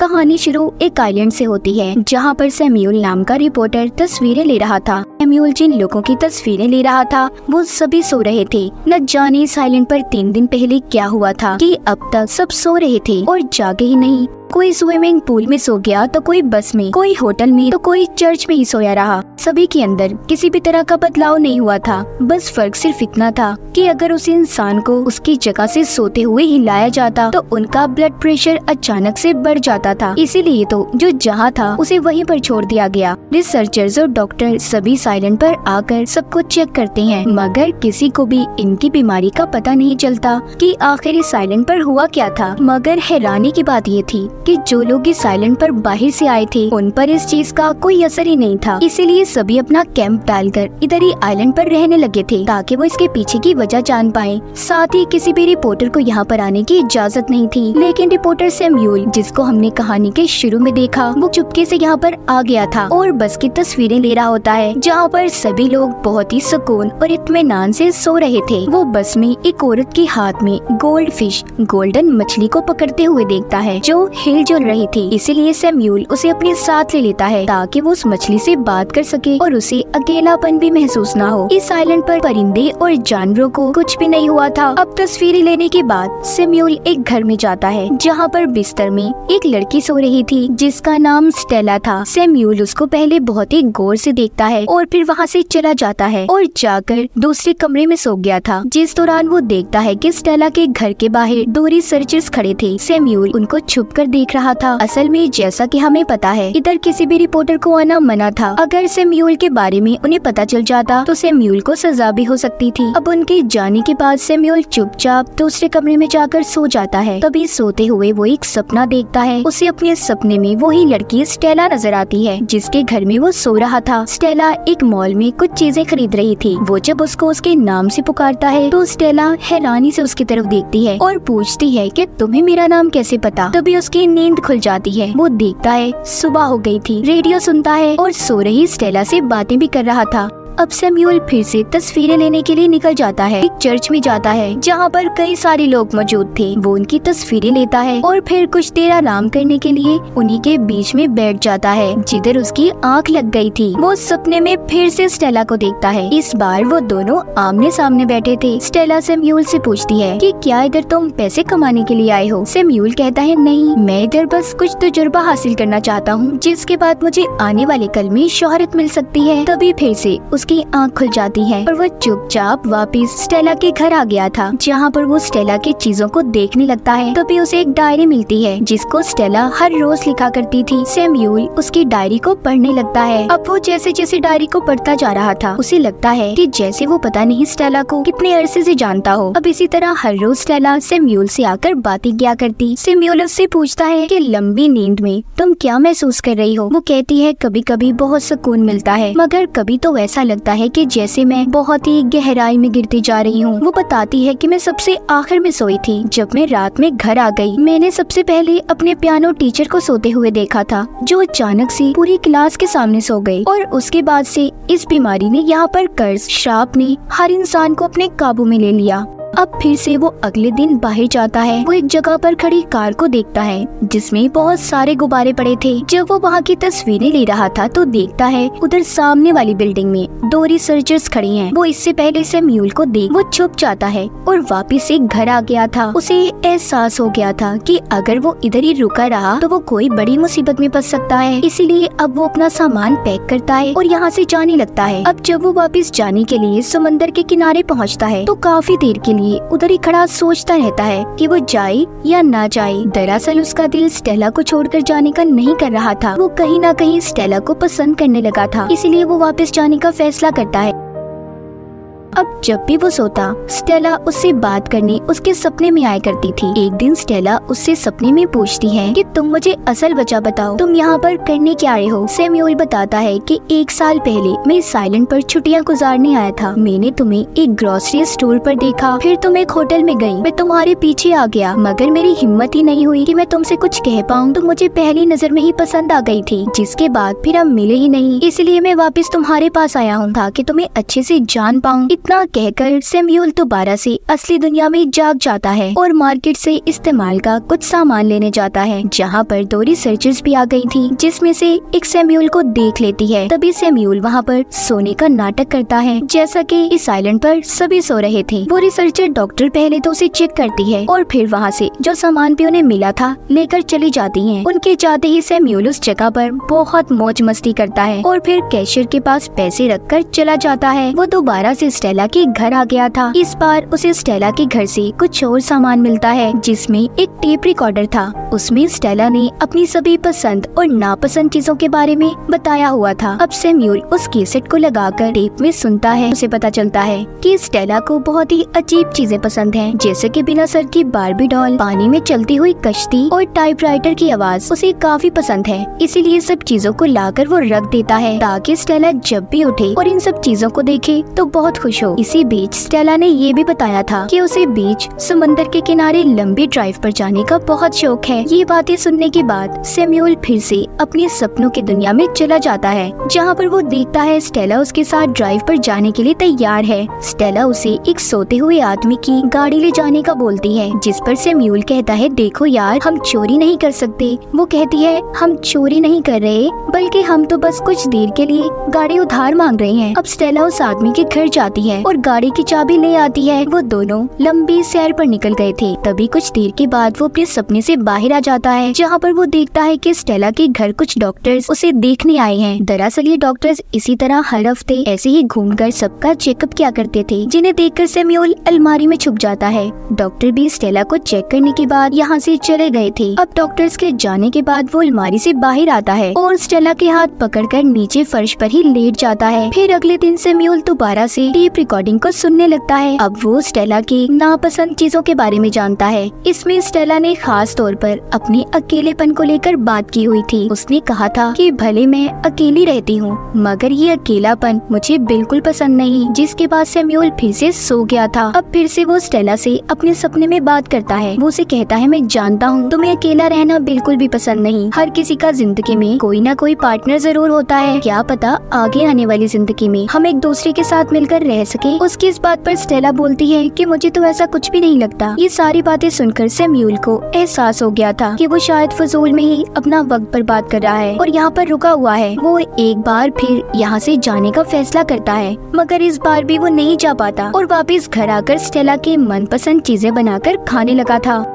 कहानी शुरू एक आइलैंड से होती है जहाँ पर सैम्यूल नाम का रिपोर्टर तस्वीरें ले रहा था। सैम्यूल जिन लोगों की तस्वीरें ले रहा था वो सभी सो रहे थे। न जाने इस आइलैंड पर 3 दिन पहले क्या हुआ था कि अब तक सब सो रहे थे और जागे ही नहीं। कोई स्विमिंग पूल में सो गया तो कोई बस में, कोई होटल में तो कोई चर्च में ही सोया रहा। सभी के अंदर किसी भी तरह का बदलाव नहीं हुआ था। बस फर्क सिर्फ इतना था कि अगर उस इंसान को उसकी जगह से सोते हुए हिलाया जाता तो उनका ब्लड प्रेशर अचानक से बढ़ जाता था। इसीलिए तो जो जहाँ था उसे वहीं पर छोड़ दिया गया। रिसर्चर्स और डॉक्टर सभी साइलेंट पर आकर सबको चेक करते हैं, मगर किसी को भी इनकी बीमारी का पता नहीं चलता कि आखिर इस साइलेंट पर हुआ क्या था। मगर हैरानी की बात ये थी कि जो लोग इस आइलैंड पर बाहर से आए थे उन पर इस चीज का कोई असर ही नहीं था। इसीलिए सभी अपना कैंप डालकर इधर ही आइलैंड पर रहने लगे थे ताकि वो इसके पीछे की वजह जान पाए। साथ ही किसी भी रिपोर्टर को यहाँ पर आने की इजाजत नहीं थी। लेकिन रिपोर्टर सैम्यूल, जिसको हमने कहानी के शुरू में देखा, वो चुपके से यहाँ पर आ गया था और बस की तस्वीरें ले रहा होता है जहाँ पर सभी लोग बहुत ही सुकून और इत्मीनान से सो रहे थे। वो बस में एक औरत के हाथ में गोल्ड फिश, गोल्डन मछली को पकड़ते हुए देखता है जो हिलजुल रही थी। इसीलिए सैम्यूल उसे अपने साथ ले लेता है ताकि वो उस मछली से बात कर सके और उसे अकेलापन भी महसूस ना हो। इस आइलैंड पर परिंदे और जानवरों को कुछ भी नहीं हुआ था। अब तस्वीरें लेने के बाद सैम्यूल एक घर में जाता है जहाँ पर बिस्तर में एक लड़की सो रही थी जिसका नाम स्टेला था। सैम्यूल उसको पहले बहुत ही गौर से देखता है और फिर वहाँ से चला जाता है और जाकर दूसरे कमरे में सो गया था। जिस दौरान वो देखता है कि स्टेला के घर के बाहर 2 रिसर्चर्स खड़े थे। सैम्यूल उनको छुप कर देख रहा था। असल में जैसा कि हमें पता है इधर किसी भी रिपोर्टर को आना मना था। अगर सैम्यूल के बारे में उन्हें पता चल जाता तो सैम्यूल को सजा भी हो सकती थी। अब उनके जाने के बाद सैम्यूल चुपचाप दूसरे कमरे में जाकर सो जाता है। तभी सोते हुए वो एक सपना देखता है। उसे अपने सपने में वही लड़की स्टेला नजर आती है जिसके घर में वो सो रहा था। स्टेला एक मॉल में कुछ चीजें खरीद रही थी। वो जब उसको उसके नाम से पुकारता है तो स्टेला हैरानी से उसकी तरफ देखती है और पूछती है कि तुम्हें मेरा नाम कैसे पता। तभी उसकी नींद खुल जाती है। वो देखता है सुबह हो गई थी। रेडियो सुनता है और सो रही स्टेला से बातें भी कर रहा था। अब सैम्यूल फिर से तस्वीरें लेने के लिए निकल जाता है। एक चर्च में जाता है जहाँ पर कई सारे लोग मौजूद थे। वो उनकी तस्वीरें लेता है और फिर कुछ देर आराम करने के लिए उन्हीं के बीच में बैठ जाता है जिधर उसकी आंख लग गई थी। वो सपने में फिर से स्टेला को देखता है। इस बार वो दोनों आमने सामने बैठे थे। स्टेला सैम्यूल से पूछती है कि क्या इधर तुम पैसे कमाने के लिए आए हो? सैम्यूल कहता है नहीं, मैं इधर बस कुछ तजुर्बा हासिल करना चाहता हूँ जिसके बाद मुझे आने वाले कल में शोहरत मिल सकती है। तभी फिर से उसकी आंख खुल जाती है और वो चुपचाप वापस स्टेला के घर आ गया था जहाँ पर वो स्टेला की चीजों को देखने लगता है। तभी उसे एक डायरी मिलती है जिसको स्टेला हर रोज लिखा करती थी। सैम्यूल उसकी डायरी को पढ़ने लगता है। अब वो जैसे जैसे डायरी को पढ़ता जा रहा था उसे लगता है कि जैसे वो पता नहीं स्टेला को कितने अरसे से जानता हो। अब इसी तरह हर रोज स्टेला सैम्यूल से आकर बातें किया करती। सैम्यूल उससे पूछता है कि लंबी नींद में तुम क्या महसूस कर रही हो? वो कहती है कभी कभी बहुत सुकून मिलता है मगर कभी तो ऐसा लगता है कि जैसे मैं बहुत ही गहराई में गिरती जा रही हूँ। वो बताती है कि मैं सबसे आखिर में सोई थी। जब मैं रात में घर आ गई मैंने सबसे पहले अपने पियानो टीचर को सोते हुए देखा था जो अचानक से पूरी क्लास के सामने सो गई और उसके बाद से इस बीमारी ने यहाँ पर कर्ज श्राप ने हर इंसान को अपने काबू में ले लिया। अब फिर से वो अगले दिन बाहर जाता है। वो एक जगह पर खड़ी कार को देखता है जिसमें बहुत सारे गुब्बारे पड़े थे। जब वो वहाँ की तस्वीरें ले रहा था तो देखता है उधर सामने वाली बिल्डिंग में 2 रिसर्चर्स खड़ी हैं। वो इससे पहले सैम्यूल को देख वो छुप जाता है और वापस एक घर आ गया था। उसे एहसास हो गया था कि अगर वो इधर ही रुका रहा तो वो कोई बड़ी मुसीबत में फंस सकता है। इसीलिए अब वो अपना सामान पैक करता है और यहाँ से जाने लगता है। अब जब वो वापस जाने के लिए समंदर के किनारे पहुँचता है तो काफी देर के लिए उधर ही खड़ा सोचता रहता है कि वो जाए या ना जाए। दरअसल उसका दिल स्टेला को छोड़कर जाने का नहीं कर रहा था। वो कहीं ना कहीं स्टेला को पसंद करने लगा था। इसलिए वो वापस जाने का फैसला करता है। अब जब भी वो सोता स्टेला उससे बात करने उसके सपने में आया करती थी। एक दिन स्टेला उससे सपने में पूछती है कि तुम मुझे असल वजह बताओ, तुम यहाँ पर करने क्या आए हो? सैम्यूल बताता है कि 1 साल पहले मैं इस आइलैंड पर छुट्टियाँ गुजारने आया था। मैंने तुम्हें एक ग्रोसरी स्टोर पर देखा, फिर तुम एक होटल में गई। मैं तुम्हारे पीछे आ गया मगर मेरी हिम्मत ही नहीं हुई कि मैं तुमसे कुछ कह पाऊँ। तुम मुझे पहली नजर में ही पसंद आ गई थी जिसके बाद फिर हम मिले ही नहीं। इसलिए मैं वापस तुम्हारे पास आया हूँ ताकि तुम्हें अच्छे से जान पाऊँ। इतना कहकर सैमुअल दोबारा से असली दुनिया में जाग जाता है और मार्केट से इस्तेमाल का कुछ सामान लेने जाता है, जहाँ पर 2 रिसर्चर्स भी आ गई थी, जिसमें से एक सैमुअल को देख लेती है। तभी सैमुअल वहाँ पर सोने का नाटक करता है, जैसा कि इस आइलैंड पर सभी सो रहे थे। वो रिसर्चर डॉक्टर पहले तो उसे चेक करती है और फिर वहाँ से जो सामान भी उन्हें मिला था लेकर चली जाती है। उनके जाते ही सैमुअल उस जगह पर बहुत मौज मस्ती करता है और फिर कैशियर के पास पैसे रखकर चला जाता है। वो दोबारा से स्टेला के घर आ गया था। इस बार उसे स्टेला के घर से कुछ और सामान मिलता है, जिसमें एक टेप रिकॉर्डर था। उसमें स्टेला ने अपनी सभी पसंद और नापसंद चीजों के बारे में बताया हुआ था। अब सैमुअल उस कैसेट को लगाकर टेप में सुनता है। उसे पता चलता है कि स्टेला को बहुत ही अजीब चीजें पसंद हैं, जैसे कि बिना सर की बार्बी डॉल, पानी में चलती हुई कश्ती और टाइपराइटर की आवाज उसे काफी पसंद है। इसीलिए सब चीजों को लाकर वो रख देता है ताकि स्टेला जब भी उठे और इन सब चीजों को देखे तो बहुत खुश हो। इसी बीच स्टेला ने ये भी बताया था कि उसे बीच समंदर के किनारे लंबी ड्राइव पर जाने का बहुत शौक है। ये बातें सुनने के बाद सैमुअल फिर से अपने सपनों की दुनिया में चला जाता है, जहाँ पर वो देखता है स्टेला उसके साथ ड्राइव पर जाने के लिए तैयार है। स्टेला उसे एक सोते हुए आदमी की गाड़ी ले जाने का बोलती है, जिस पर सैमुअल कहता है, देखो यार, हम चोरी नहीं कर सकते। वो कहती है, हम चोरी नहीं कर रहे, बल्कि हम तो बस कुछ देर के लिए गाड़ी उधार मांग रहे हैं। अब स्टेला उस आदमी के घर जाती है और गाड़ी की चाबी ले आती है। वो दोनों लंबी सैर पर निकल गए थे। तभी कुछ देर के बाद वो अपने सपने से बाहर आ जाता है, जहाँ पर वो देखता है कि स्टेला के घर कुछ डॉक्टर्स उसे देखने आए हैं। दरअसल ये डॉक्टर्स इसी तरह हर हफ्ते ऐसे ही घूमकर सबका चेकअप किया करते थे, जिन्हें देखकर सैमुअल अलमारी में छुप जाता है। डॉक्टर भी स्टेला को चेक करने के बाद यहाँ से चले गए थे। अब डॉक्टर्स के जाने के बाद वो अलमारी से बाहर आता है और स्टेला के हाथ पकड़कर नीचे फर्श पर ही लेट जाता है। फिर अगले दिन सैमुअल दोबारा से टेप रिकॉर्डिंग को सुनने लगता है। अब वो स्टेला की नापसंद चीजों के बारे में जानता है। इसमें स्टेला ने खास तौर पर अपने अकेलेपन को लेकर बात की हुई थी। उसने कहा था कि भले मैं अकेली रहती हूँ, मगर ये अकेलापन मुझे बिल्कुल पसंद नहीं, जिसके बाद सैमुअल फिर से सो गया था। अब फिर से वो स्टेला से अपने सपने में बात करता है। वो उसे कहता है, मैं जानता हूँ तुम्हें अकेला रहना बिल्कुल भी पसंद नहीं। हर किसी का जिंदगी में कोई ना कोई पार्टनर जरूर होता है। क्या पता आगे आने वाली जिंदगी में हम एक दूसरे के साथ मिलकर रह सके। उसकी इस बात पर स्टेला बोलती है कि मुझे तो ऐसा कुछ भी नहीं लगता। ये सारी बातें सुनकर सैमुअल को एहसास हो गया था कि वो शायद फजूल में ही अपना वक्त बर्बाद कर रहा है और यहाँ पर रुका हुआ है। वो एक बार फिर यहाँ से जाने का फैसला करता है, मगर इस बार भी वो नहीं जा पाता और वापस घर आकर स्टेला के मनपसंद चीजें बनाकर खाने लगा था।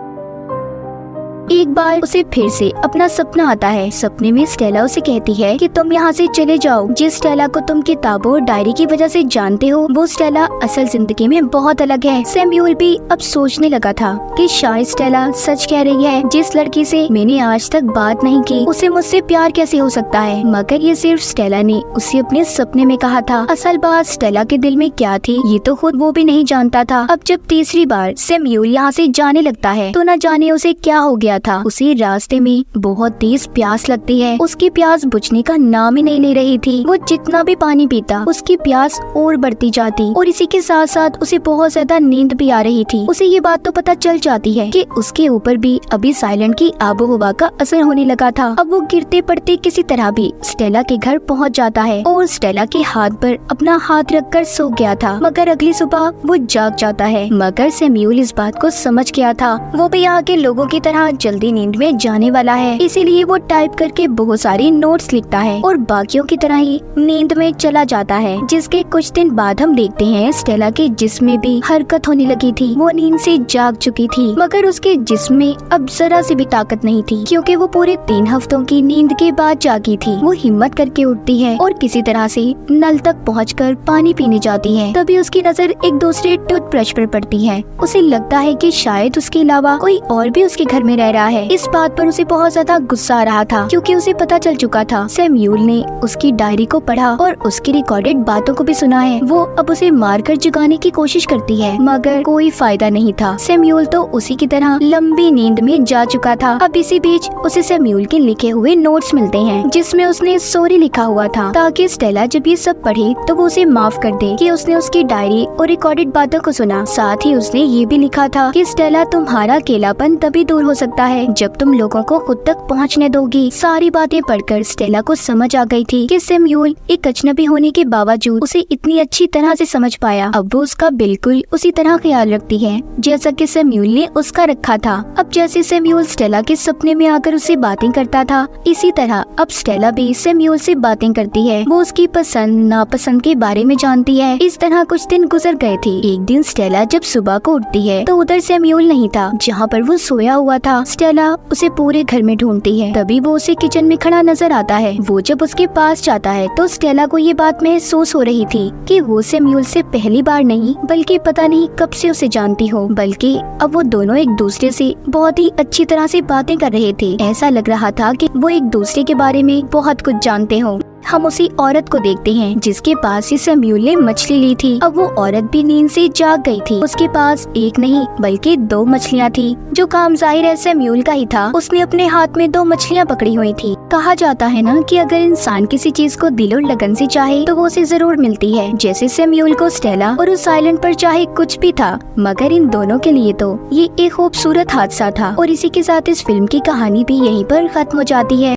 एक बार उसे फिर से अपना सपना आता है। सपने में स्टेला उसे कहती है कि तुम यहाँ से चले जाओ। जिस स्टेला को तुम किताबों और डायरी की वजह से जानते हो, वो स्टेला असल जिंदगी में बहुत अलग है। सैमुअल भी अब सोचने लगा था कि शायद स्टेला सच कह रही है। जिस लड़की से मैंने आज तक बात नहीं की, उसे मुझसे प्यार कैसे हो सकता है? मगर ये सिर्फ स्टेला ने उसे अपने सपने में कहा था। असल बात स्टेला के दिल में क्या थी, ये तो खुद वो भी नहीं जानता था। अब जब तीसरी बार सैमुअल यहाँ से जाने लगता है, तो न जाने उसे क्या हो गया था। उसे रास्ते में बहुत तेज प्यास लगती है। उसकी प्यास बुझने का नाम ही नहीं ले रही थी। वो जितना भी पानी पीता, उसकी प्यास और बढ़ती जाती और इसी के साथ साथ उसे बहुत ज्यादा नींद भी आ रही थी। उसे ये बात तो पता चल जाती है कि उसके ऊपर भी अभी साइलेंट की आबोहवा का असर होने लगा था। अब वो गिरते पड़ते किसी तरह भी स्टेला के घर पहुँच जाता है और स्टेला के हाथ पर अपना हाथ रखकर सो गया था। मगर अगली सुबह वो जाग जाता है। मगर सैमुअल इस बात को समझ गया था। वो भी यहाँ के लोगों की तरह जल्दी नींद में जाने वाला है, इसीलिए वो टाइप करके बहुत सारी नोट्स लिखता है और बाकियों की तरह ही नींद में चला जाता है। जिसके कुछ दिन बाद हम देखते हैं स्टेला के जिस्म में भी हरकत होने लगी थी। वो नींद से जाग चुकी थी, मगर उसके जिस्म में अब जरा सी भी ताकत नहीं थी, क्योंकि वो पूरे 3 हफ्तों की नींद के बाद जागी थी। वो हिम्मत करके उठती है और किसी तरह से नल तक पहुंचकर पानी पीने जाती है। तभी उसकी नजर एक दूसरे टूथब्रश पर पड़ती है। उसे लगता है कि शायद उसके अलावा कोई और भी उसके घर में रह रहा है। इस बात पर उसे बहुत ज्यादा गुस्सा आ रहा था, क्योंकि उसे पता चल चुका था। सैमुअल ने उसकी डायरी को पढ़ा और उसकी रिकॉर्डेड बातों को भी सुना है। वो अब उसे मारकर जगाने की कोशिश करती है, मगर कोई फायदा नहीं था। सैमुअल तो उसी की तरह लंबी नींद में जा चुका था। अब इसी बीच उसे सैमुअल के लिखे हुए नोट्स मिलते हैं, जिसमें उसने सॉरी लिखा हुआ था, ताकि स्टेला जब ये सब पढ़े तो वो उसे माफ कर दे कि उसने उसकी डायरी और रिकॉर्डेड बातों को सुना। साथ ही उसने ये भी लिखा था कि स्टेला, तुम्हारा अकेलापन तभी दूर हो सकता है, जब तुम लोगों को खुद तक पहुंचने दोगी। सारी बातें पढ़कर स्टेला को समझ आ गई थी कि सैम्यूल एक अजनबी होने के बावजूद उसे इतनी अच्छी तरह से समझ पाया। अब वो उसका बिल्कुल उसी तरह ख्याल रखती है जैसा कि सैम्यूल ने उसका रखा था। अब जैसे सैम्यूल स्टेला के सपने में आकर उसे बातें करता था, इसी तरह अब स्टेला भी सैम्यूल से बातें करती है। वो उसकी पसंद नापसंद के बारे में जानती है। इस तरह कुछ दिन गुजर गए थे। एक दिन स्टेला जब सुबह को उठती है तो उधर सैम्यूल नहीं था जहाँ पर वो सोया हुआ था। स्टेला उसे पूरे घर में ढूंढती है, तभी वो उसे किचन में खड़ा नजर आता है। वो जब उसके पास जाता है तो स्टेला को ये बात महसूस हो रही थी कि वो सैम्यूल से पहली बार नहीं बल्कि पता नहीं कब से उसे जानती हो, बल्कि अब वो दोनों एक दूसरे से बहुत ही अच्छी तरह से बातें कर रहे थे। ऐसा लग रहा था कि वो एक दूसरे के बारे में बहुत कुछ जानते हो। हम उसी औरत को देखते हैं जिसके पास ही सैम्यूल ने मछली ली थी। अब वो औरत भी नींद से जाग गई थी। उसके पास एक नहीं बल्कि 2 मछलियाँ थी, जो काम जाहिर है सैम्यूल का ही था। उसने अपने हाथ में 2 मछलियाँ पकड़ी हुई थी। कहा जाता है ना कि अगर इंसान किसी चीज को दिल और लगन से चाहे तो वो उसे जरूर मिलती है। जैसे सैम्यूल को स्टेला और उस आइलैंड पर चाहे कुछ भी था, मगर इन दोनों के लिए तो ये एक खूबसूरत हादसा था। और इसी के साथ इस फिल्म की कहानी भी यहीं पर खत्म हो जाती है।